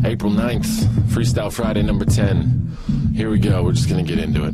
April 9th, Freestyle Friday number 10. Here we go, we're just gonna get into it.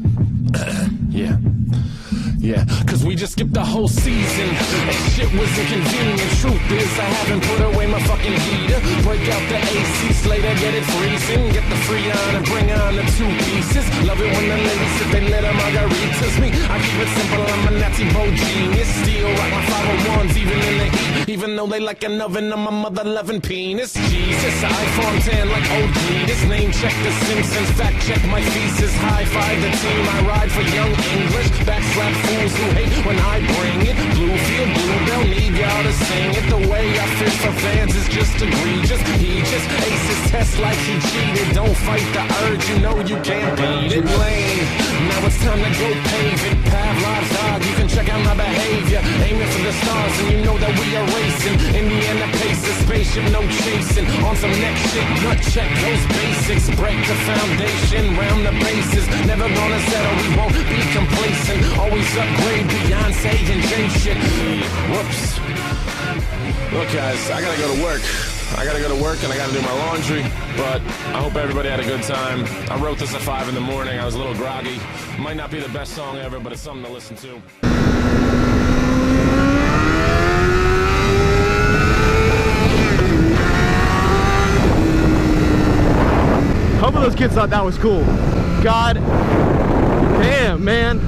Yeah, cause we just skipped the whole season and shit was inconvenient. Truth is, I haven't put away my fucking heater. Break out the AC Slater, get it freezing. Get the Freon and bring on the two pieces. Love it when the ladies sip they little margaritas. Me, I keep it simple, I'm a Nazi bo genius. Still rock my 501s even in the heat. Even though they like an oven on my mother loving penis. Jesus, iPhone 10 like OG. This name check the Simpsons, fact check my thesis. High five the team, I ride for young English. Backslap fools who hate when I bring it. Bluefield Blue, they'll need y'all to sing it. The way I fish for fans is just egregious. He just aces test like he cheated. Don't fight the urge, you know you can't beat it. Lane, now it's time to go pave it. Pavlov's dog, you can check out my behavior. Aiming for the stars and you know that we are racing. Indiana Pacers, spaceship, no chasing. On some next shit, gut check those basics. Break the foundation, round the bases. Never gonna settle, we won't be complacent. Always upgrade Beyonce and Jay shit. Whoops. Look guys, I gotta go to work. I gotta go to work and I gotta do my laundry, but I hope everybody had a good time. I wrote this at 5 in the morning. I was a little groggy. Might not be the best song ever, but it's something to listen to. Hopefully those kids thought that was cool. God damn, man.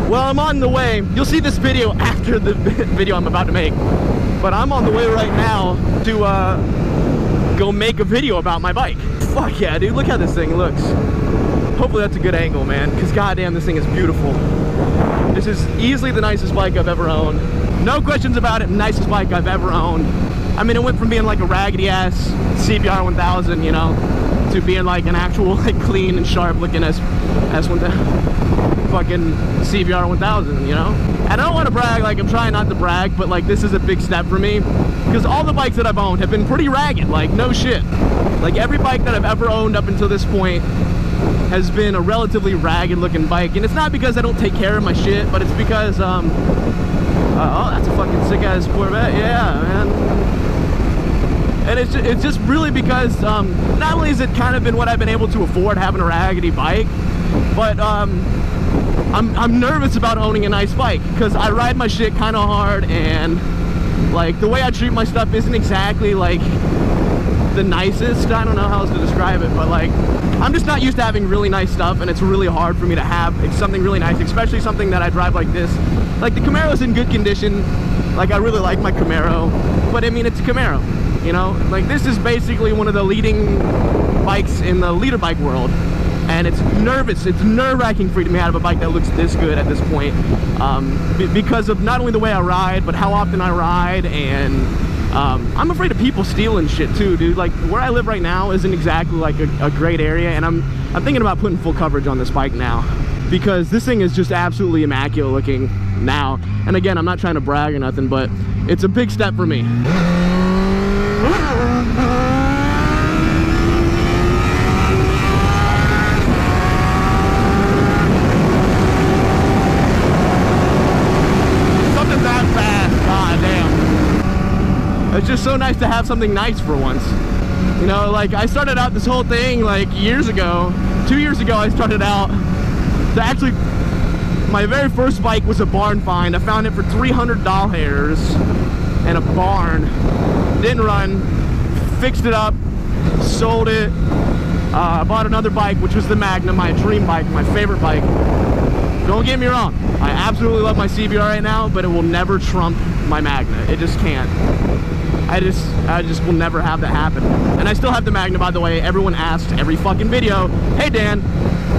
Well, I'm on the way. You'll see this video after the video I'm about to make. But I'm on the way right now to go make a video about my bike. Fuck yeah, dude. Look how this thing looks. Hopefully that's a good angle, man. Because goddamn, this thing is beautiful. This is easily the nicest bike I've ever owned. No questions about it. Nicest bike I've ever owned. I mean, it went from being like a raggedy ass CBR1000, you know, to being like an actual like clean and sharp looking fucking CBR1000, you know. And I don't want to brag, like I'm trying not to brag, but like this is a big step for me because all the bikes that I've owned have been pretty ragged, like no shit. Like every bike that I've ever owned up until this point has been a relatively ragged looking bike, and it's not because I don't take care of my shit, but it's because oh, that's a fucking sick ass Corvette, yeah, man. And it's just really because not only has it kind of been what I've been able to afford having a raggedy bike, but I'm nervous about owning a nice bike because I ride my shit kind of hard, and like the way I treat my stuff isn't exactly like the nicest. I don't know how else to describe it, but like I'm just not used to having really nice stuff, and it's really hard for me to have something really nice, especially something that I drive like this. Like the Camaro's in good condition. Like I really like my Camaro, but I mean it's a Camaro. You know, like this is basically one of the leading bikes in the leader bike world, and it's nerve-wracking for me to have a bike that looks this good at this point, because of not only the way I ride, but how often I ride, and I'm afraid of people stealing shit too, dude. Like where I live right now isn't exactly like a great area, and I'm thinking about putting full coverage on this bike now, because this thing is just absolutely immaculate looking now. And again, I'm not trying to brag or nothing, but it's a big step for me. It's just so nice to have something nice for once. You know, like I started out this whole thing like years ago. 2 years ago I started out to actually, my very first bike was a barn find. I found it for $300 in a barn. Didn't run, fixed it up, sold it. I bought another bike, which was the Magna, my dream bike, my favorite bike. Don't get me wrong, I absolutely love my CBR right now, but it will never trump my Magna. It just can't. I just will never have that happen. And I still have the Magna, by the way. Everyone asks every fucking video, hey Dan,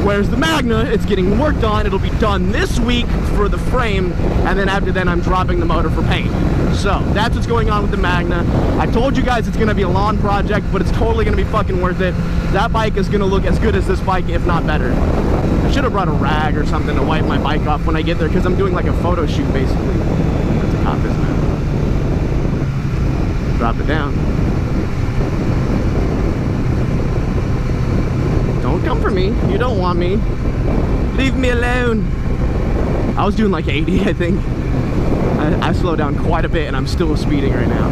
where's the Magna? It's getting worked on. It'll be done this week for the frame, and then after then I'm dropping the motor for paint. So that's what's going on with the Magna. I told you guys it's gonna be a lawn project, but it's totally gonna be fucking worth it. That bike is gonna look as good as this bike, if not better. I should have brought a rag or something to wipe my bike off when I get there, because I'm doing like a photo shoot basically. That's a cop, isn't it? Drop it down. Don't come for me. You don't want me. Leave me alone. I was doing like 80, I think. I slowed down quite a bit, and I'm still speeding right now.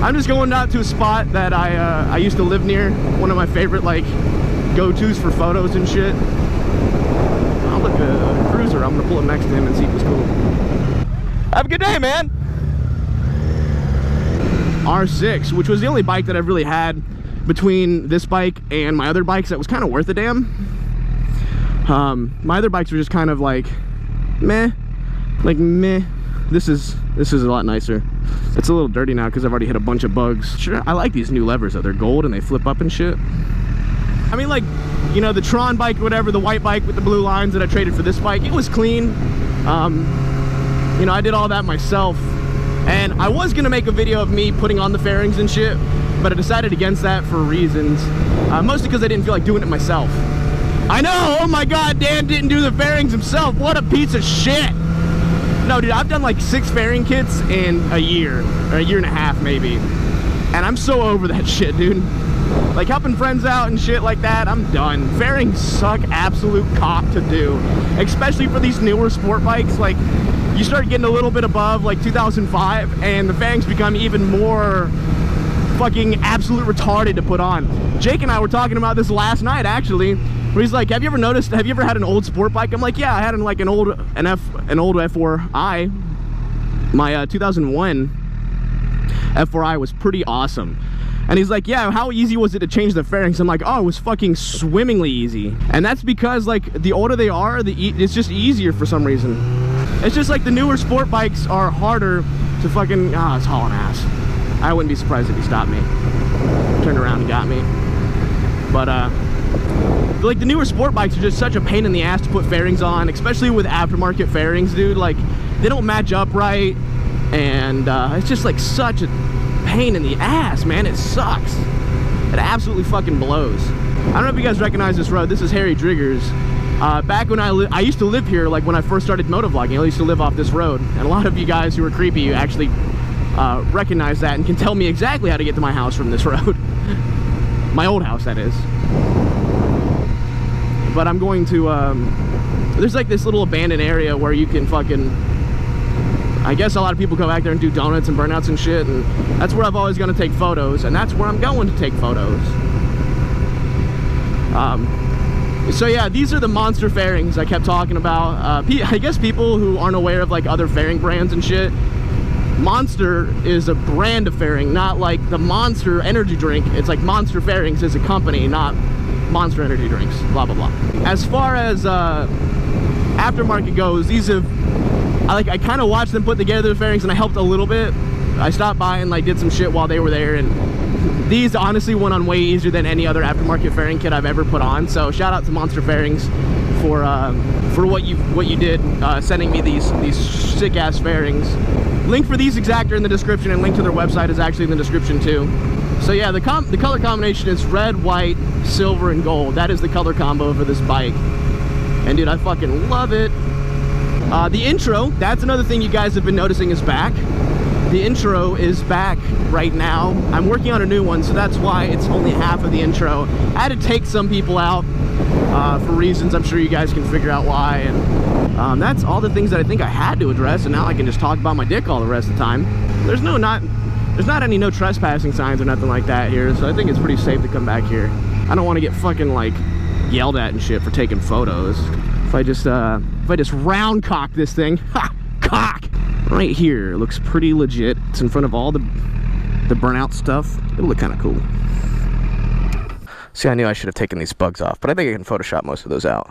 I'm just going out to a spot that I used to live near. One of my favorite like go-tos for photos and shit. Oh look, a cruiser. I'm gonna pull up next to him and see if he's cool. Have a good day, man. R6, which was the only bike that I've really had between this bike and my other bikes that was kind of worth a damn. My other bikes were just kind of like meh. This is a lot nicer. It's a little dirty now because I've already hit a bunch of bugs. Sure, I like these new levers though. They're gold and they flip up and shit. I mean, like, you know, the Tron bike or whatever, the white bike with the blue lines that I traded for this bike, it was clean. You know, I did all that myself. And I was gonna make a video of me putting on the fairings and shit, but I decided against that for reasons. Mostly because I didn't feel like doing it myself. I know, oh my god, Dan didn't do the fairings himself. What a piece of shit. No, dude, I've done like 6 fairing kits in a year, or a year and a half maybe. And I'm so over that shit, dude. Like helping friends out and shit like that, I'm done. Fairings suck absolute cock to do. Especially for these newer sport bikes. Like, you start getting a little bit above like 2005 and the fairings become even more fucking absolute retarded to put on. Jake and I were talking about this last night actually, where he's like, have you ever had an old sport bike? I'm like, yeah, I had like an old F4i. My 2001 F4i was pretty awesome. And he's like, yeah, how easy was it to change the fairings? I'm like, oh, it was fucking swimmingly easy. And that's because like the older they are, it's just easier for some reason. It's just like the newer sport bikes are harder to fucking, it's hauling ass. I wouldn't be surprised if he stopped me, turned around and got me. But like the newer sport bikes are just such a pain in the ass to put fairings on, especially with aftermarket fairings, dude. Like, they don't match up right, and it's just like such a pain in the ass, man. It sucks. It absolutely fucking blows. I don't know if you guys recognize this road. This is Harry Driggers. Back when I used to live here, like when I first started motovlogging, I used to live off this road. And a lot of you guys who are creepy, you actually recognize that and can tell me exactly how to get to my house from this road. My old house, that is. But I'm going to, there's like this little abandoned area where you can fucking, I guess a lot of people go back there and do donuts and burnouts and shit, and that's where I've always gonna take photos, and that's where I'm going to take photos. So yeah, these are the monster fairings I kept talking about. I guess people who aren't aware of like other fairing brands and shit, Monster is a brand of fairing, not like the Monster energy drink. It's like Monster Fairings is a company, not Monster energy drinks, blah blah blah. As far as aftermarket goes, these have, I kind of watched them put together the fairings and I helped a little bit. I stopped by and like did some shit while they were there, and these honestly went on way easier than any other aftermarket fairing kit I've ever put on. So shout out to Monster Fairings for what you did, sending me these sick ass fairings. Link for these exact are in the description, and link to their website is actually in the description too. So yeah, the color combination is red, white, silver, and gold. That is the color combo for this bike. And dude, I fucking love it. The intro, that's another thing you guys have been noticing is back. The intro is back right now. I'm working on a new one, so that's why it's only half of the intro. I had to take some people out for reasons I'm sure you guys can figure out why. And that's all the things that I think I had to address, and now I can just talk about my dick all the rest of the time. There's not any no trespassing signs or nothing like that here, so I think it's pretty safe to come back here. I don't want to get fucking like yelled at and shit for taking photos. If I just round cock this thing, ha, cock, right here, it looks pretty legit. It's in front of all the burnout stuff. It'll look kind of cool. See, I knew I should have taken these bugs off, but I think I can Photoshop most of those out.